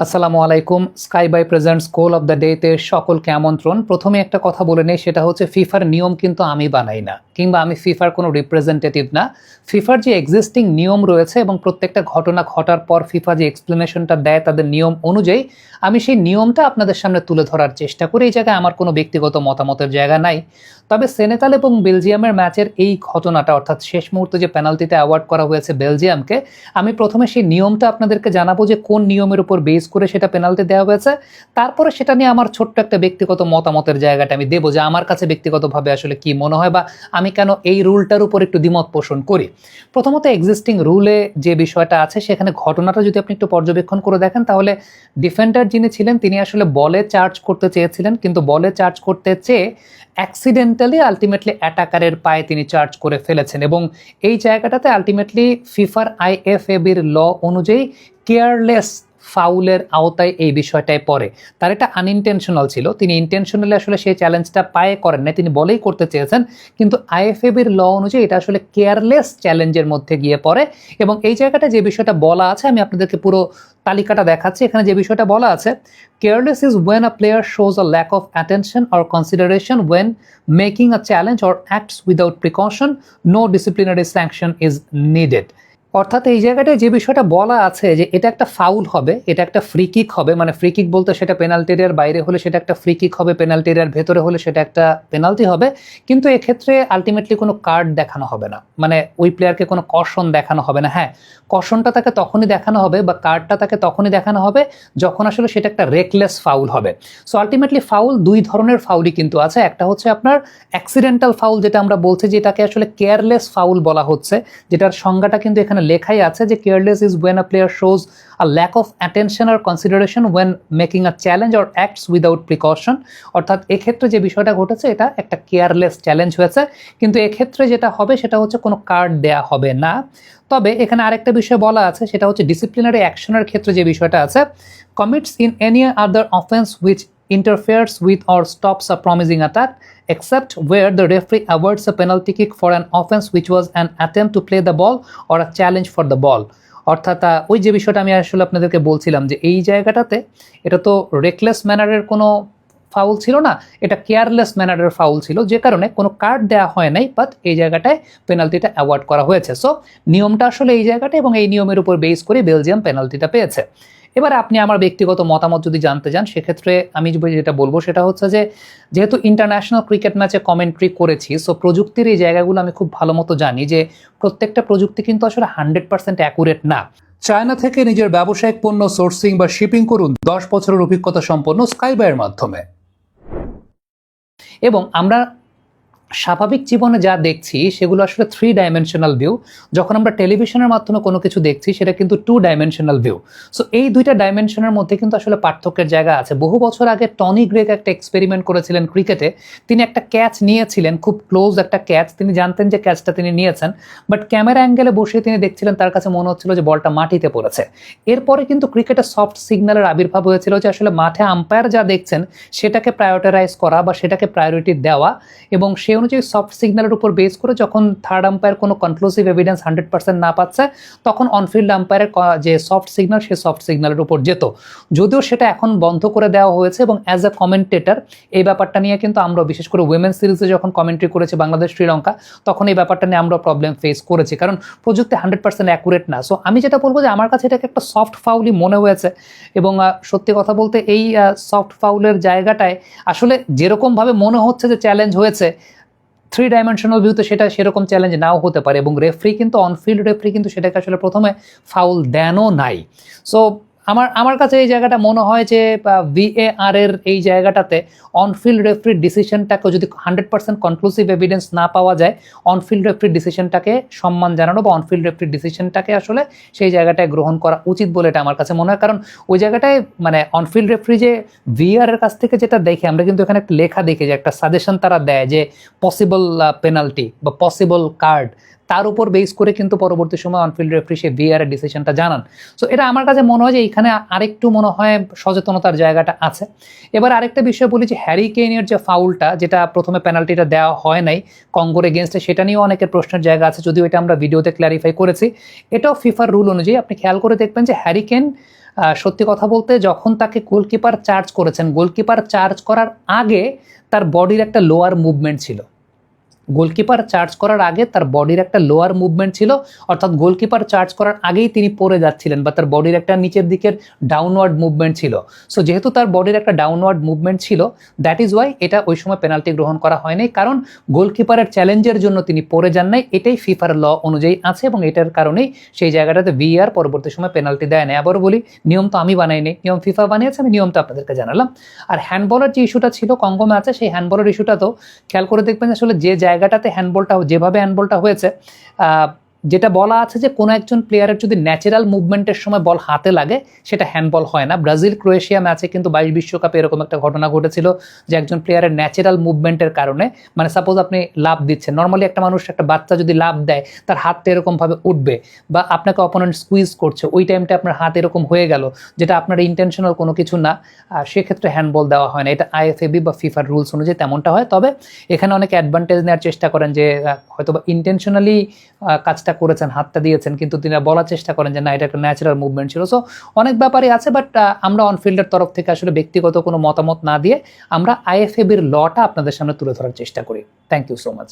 আসসালামু আলাইকুম। Sky bye presents goal of the ডেতে সকলকে আমন্ত্রণ। প্রথমে একটা কথা বলে নেই, সেটা হচ্ছে ফিফার নিয়ম কিন্তু আমি বানাই না, কিংবা আমি ফিফার কোনো রিপ্রেজেন্টেটিভ না। ফিফার যে এক্সিস্টিং নিয়ম রয়েছে এবং প্রত্যেকটা ঘটনা ঘটার পর ফিফা যে এক্সপ্লেনেশনটা দেয় তাদের নিয়ম অনুযায়ী, আমি সেই নিয়মটা আপনাদের সামনে তুলে ধরার চেষ্টা করি। এই জায়গায় আমার কোনো ব্যক্তিগত মতামতের জায়গা নাই। তবে সেনেগাল এবং বেলজিয়ামের ম্যাচের এই ঘটনাটা, অর্থাৎ শেষ মুহূর্তে যে পেনাল্টিতে অ্যাওয়ার্ড করা হয়েছে বেলজিয়ামকে, আমি প্রথমে সেই নিয়মটা আপনাদেরকে জানাবো যে কোন নিয়মের উপর বেস করে সেটা পেনাল্টি দেওয়া হয়েছে। তারপরে সেটা নিয়ে আমার ছোট্ট একটা ব্যক্তিগত মতামতের জায়গাটা আমি দেবো, যে আমার কাছে ব্যক্তিগতভাবে আসলে কি মনে হয় বা আমি কেন এই রুলটার উপর একটু দ্বিমত পোষণ করি। প্রথমত এক্সিস্টিং রুলে যে বিষয়টা আছে, সেখানে ঘটনাটা যদি আপনি একটু পর্যবেক্ষণ করে দেখেন, তাহলে ডিফেন্ডার যিনি ছিলেন তিনি আসলে বলে চার্জ করতে চেয়েছিলেন, কিন্তু বলে চার্জ করতে চেয়ে অ্যাক্সিডেন্টালি আলটিমেটলি অ্যাটাকারের পায়ে তিনি চার্জ করে ফেলেছেন। এবং এই জায়গাটাতে আলটিমেটলি ফিফার আইএফএবির ল অনুযায়ী কেয়ারলেস ফাউলের আওতায় এই বিষয়টাই পড়ে। তার এটা আনইনটেনশনাল ছিল, তিনি ইন্টেনশনালি আসলে সেই চ্যালেঞ্জটা পায়ে করেন না, তিনি বলেই করতে চেয়েছেন, কিন্তু আইএফএবির ল অনুযায়ী এটা আসলে কেয়ারলেস চ্যালেঞ্জের মধ্যে গিয়ে পড়ে। এবং এই জায়গাটা যে বিষয়টা বলা আছে, আমি আপনাদেরকে পুরো তালিকাটা দেখাচ্ছি। এখানে যে বিষয়টা বলা আছে, careless is when a player shows a lack of attention or consideration when making a challenge or acts without precaution, no disciplinary sanction is needed. অর্থাৎ এই জায়গাটায় যে বিষয়টা বলা আছে যে এটা একটা ফাউল হবে, এটা একটা ফ্রি কিক হবে, মানে ফ্রি কিক বলতে সেটা পেনাল্টি এরিয়ার বাইরে হলে সেটা একটা ফ্রি কিক হবে, পেনাল্টি এরিয়ার ভেতরে হলে সেটা একটা পেনাল্টি হবে, কিন্তু এক্ষেত্রে আলটিমেটলি কোনো কার্ড দেখানো হবে না, মানে ওই প্লেয়ারকে কোনো কশন দেখানো হবে না। হ্যাঁ, কশনটা তাকে তখনই দেখানো হবে বা কার্ডটা তাকে তখনই দেখানো হবে যখন আসলে সেটা একটা রেকলেস ফাউল হবে। সো আলটিমেটলি ফাউল দুই ধরনের ফাউলই কিন্তু আছে। একটা হচ্ছে আপনার অ্যাক্সিডেন্টাল ফাউল, যেটা আমরা বলছি যেটাকে আসলে কেয়ারলেস ফাউল বলা হচ্ছে, যেটার সংজ্ঞাটা কিন্তু এখানে লেখাই আছে যে careless is when a player shows a lack of attention or consideration when making a challenge or acts without precaution. অর্থাৎ এক্ষেত্রে যে বিষয়টা ঘটেছে এটা একটা কেয়ারলেস চ্যালেঞ্জ হয়েছে, কিন্তু এক্ষেত্রে যেটা হবে সেটা হচ্ছে কোনো কার্ড দেয়া হবে না। তবে এখানে আরেকটা বিষয় বলা আছে, সেটা হচ্ছে ডিসিপ্লিনারি অ্যাকশনের ক্ষেত্রে যে বিষয়টা আছে, commits in any other offence which interferes with or stops a promising attack, except where the referee awards a penalty kick for an offense which was an attempt to play the ball or a challenge for the ball. অর্থাৎ ওই যে বিষয়টা আমি আসলে আপনাদেরকে বলছিলাম যে এই জায়গাটাতে এটা তো রেকলেস ম্যানারের কোনো ফাউল ছিল না, এটা কেয়ারলেস ম্যানারের ফাউল ছিল, যে কারণে কোনো কার্ড দেওয়া হয় নাই, বাট এই জায়গাটায় পেনাল্টিটা অ্যাওয়ার্ড করা হয়েছে। সো নিয়মটা আসলে এই জায়গাটা, এবং এই নিয়মের উপর বেস করে বেলজিয়াম পেনাল্টিটা পেয়েছে। এবার আপনি আমার ব্যক্তিগত মতামত যদি জানতে চান, সেক্ষেত্রে আমি যেটা বলবো সেটা হচ্ছে যে, যেহেতু ইন্টারন্যাশনাল ক্রিকেট ম্যাচে কমেন্ট্রি করেছি, সো প্রযুক্তির এই জায়গাগুলো আমি খুব ভালো মতো জানি যে প্রত্যেকটা প্রযুক্তি কিন্তু আসলে 100% অ্যাকুরেট না। চায়না থেকে নিজের ব্যবসায়িক পণ্য সোর্সিং বা শিপিং করুন 10 বছরের অভিজ্ঞতা সম্পন্ন স্কাইবাইয়ের মাধ্যমে। এবং আমরা স্বাভাবিক জীবনে যা দেখছি সেগুলো আসলে 3 ডাইমেনশনাল ভিউ। যখন আমরা টেলিভিশনের মাধ্যমে কোনো কিছু দেখছি সেটা কিন্তু 2 ডাইমেনশনাল ভিউ। সো এই দুইটা ডাইমেনশনের মধ্যে কিন্তু আসলে পার্থক্যের জায়গা আছে। বহু বছর আগে টনি গ্রেগ একটা এক্সপেরিমেন্ট করেছিলেন ক্রিকেটে। তিনি একটা ক্যাচ নিয়েছিলেন, খুব ক্লোজ একটা ক্যাচ, তিনি জানতেন যে ক্যাচটা তিনি নিয়েছেন, বাট ক্যামেরা অ্যাঙ্গেলে বসে তিনি দেখছিলেন, তার কাছে মনে হচ্ছিল যে বলটা মাটিতে পড়েছে। এরপরে কিন্তু ক্রিকেটে সফট সিগন্যালের আবির্ভাব হয়েছিল, যে আসলে মাঠে আম্পায়ার যা দেখছেন সেটাকে প্রায়োরিটাইজ করা বা সেটাকে প্রায়োরিটি দেওয়া, এবং সে অনুযায়ী সফট সিগন্যালের উপর বেস করে যখন থার্ড আম্পায়ার কোনো কনক্লুসিভ এভিডেন্স 100% না পাচ্ছে, তখন অনফিল্ড আম্পায়ারের যে সফট সিগন্যাল, সে সফট সিগন্যালের উপর যেত। যদিও সেটা এখন বন্ধ করে দেওয়া হয়েছে, এবং অ্যাজ এ কমেন্টেটর এই ব্যাপারটা নিয়ে কিন্তু আমরা, বিশেষ করে উইমেন সিরিজে যখন কমেন্ট্রি করেছে বাংলাদেশ শ্রীলঙ্কা, তখন এই ব্যাপারটা নিয়ে আমরা প্রবলেম ফেস করেছি, কারণ প্রযুক্তি 100% অ্যাকুরেট না। সো আমি যেটা বলবো যে আমার কাছে এটাকে একটা সফট ফাউলই মনে হয়েছে। এবং সত্যি কথা বলতে এই সফট ফাউলের জায়গাটায় আসলে যেরকমভাবে মনে হচ্ছে যে চ্যালেঞ্জ হয়েছে, 3 ডাইমেনশনাল ভিউতে সেটা সেরকম চ্যালেঞ্জ নাও হতে পারে, এবং রেফারি কিন্তু অনফিল্ড রেফারি কিন্তু সেটাকে আসলে প্রথমে ফাউল দেনও নাই। সো আমার কাছে এই জায়গাটা মনে হয় যে ভিএআর এর এই জায়গাটাতে অনফিল্ড রেফারির ডিসিশনটাকে যদি 100% কনক্লুসিভ এভিডেন্স না পাওয়া যায়, অনফিল্ড রেফারির ডিসিশনটাকে সম্মান জানানো বা অনফিল্ড রেফারির ডিসিশনটাকে আসলে সেই জায়গাটায় গ্রহণ করা উচিত বলে এটা আমার কাছে মনে হয়। কারণ ওই জায়গাটায় মানে অনফিল্ড রেফারি যে ভিআর এর কাছ থেকে যেটা দেখে, আমরা কিন্তু এখানে একটা লেখা দেখি যে একটা সাজেশন তারা দেয় যে পসিবল পেনাল্টি বা পসিবল কার্ড, তার উপর বেস করে কিন্তু পরবর্তী সময় অনফিল্ড রেফারি সে ভিআর এর ডিসিশনটা জানান। সো এটা আমার কাছে মনে হয় যে এইখানে আরেকটু মনে হয় সচেতনতার জায়গাটা আছে। এবার আরেকটা বিষয় বলি যে হ্যারি কেইনের যে ফাউলটা, যেটা প্রথমে পেনাল্টিটা দেওয়া হয় নাই কঙ্গোর এগেনস্টে, সেটা নিয়েও অনেকের প্রশ্নের জায়গা আছে, যদিও এটা আমরা ভিডিওতে ক্ল্যারিফাই করেছি। এটাও ফিফার রুল অনুযায়ী আপনি খেয়াল করে দেখবেন যে হ্যারি কেইন সত্যি কথা বলতে যখন তাকে গোলকিপার চার্জ করেছেন, গোলকিপার চার্জ করার আগে তার বডির একটা লোয়ার মুভমেন্ট ছিল। গোলকিপার চার্জ করার আগে তার বডির একটা লোয়ার মুভমেন্ট ছিল, অর্থাৎ গোলকিপার চার্জ করার আগেই তিনি পড়ে যাচ্ছিলেন বা তার বডির একটা নিচের দিকের ডাউনওয়ার্ড মুভমেন্ট ছিল। সো যেহেতু তার বডির একটা ডাউনওয়ার্ড মুভমেন্ট ছিল, দ্যাট ইজ ওয়াই এটা ওই সময় পেনাল্টি গ্রহণ করা হয়নি, কারণ গোলকিপারের চ্যালেঞ্জের জন্য তিনি পড়ে যান নাই। এটাই ফিফার ল অনুযায়ী আছে এবং এটার কারণেই সেই জায়গাটাতে ভিএআর পরবর্তী সময় পেনাল্টি দেয় না। আবারও বলি, নিয়ম তো আমি বানাইনি, নিয়ম ফিফা বানিয়েছে, আমি নিয়মটা আপনাদেরকে জানালাম। আর হ্যান্ডবলের যে ইস্যুটা ছিল কঙ্গো ম্যাচে, সেই হ্যান্ডবলের ইস্যুটা তো খেয়াল করে দেখবেন আসলে যে জায়গাটাতে হ্যান্ডবলটা, যেভাবে হ্যান্ডবলটা হয়েছে, যেটা বলা আছে যে কোনো একজন প্লেয়ারের যদি ন্যাচারাল মুভমেন্টের সময় বল হাতে লাগে সেটা হ্যান্ডবল হয় না। ব্রাজিল ক্রোয়েশিয়া ম্যাচে কিন্তু 22 বিশ্বকাপে এরকম একটা ঘটনা ঘটেছিল যে একজন প্লেয়ারের ন্যাচারাল মুভমেন্টের কারণে, মানে সাপোজ আপনি লাভ দিচ্ছেন, নর্মালি একটা মানুষ, একটা বাচ্চা যদি লাভ দেয় তার হাতটা এরকমভাবে উঠবে, বা আপনাকে অপোনেন্ট স্কুইজ করছে, ওই টাইমটা আপনার হাত এরকম হয়ে গেল, যেটা আপনার ইন্টেনশনাল কোনো কিছু না, সেক্ষেত্রে হ্যান্ডবল দেওয়া হয় না। এটা আইএফএবি বা ফিফার রুলস অনুযায়ী তেমনটা হয়। তবে এখানে অনেক অ্যাডভান্টেজ নেওয়ার চেষ্টা করেন যে হয়তো বা ইন্টেনশনালি কাজটা করেছেন, হাতটা দিয়েছেন, কিন্তু তিনি বলার চেষ্টা করেন যে না, এটা একটা ন্যাচারাল মুভমেন্ট ছিল। সো অনেক ব্যাপারই আছে, বাট আমরা অনফিল্ডের তরফ থেকে আসলে ব্যক্তিগত কোনো মতামত না দিয়ে আমরা আইএফএবির লটা আপনাদের সামনে তুলে ধরার চেষ্টা করি। Thank you so much.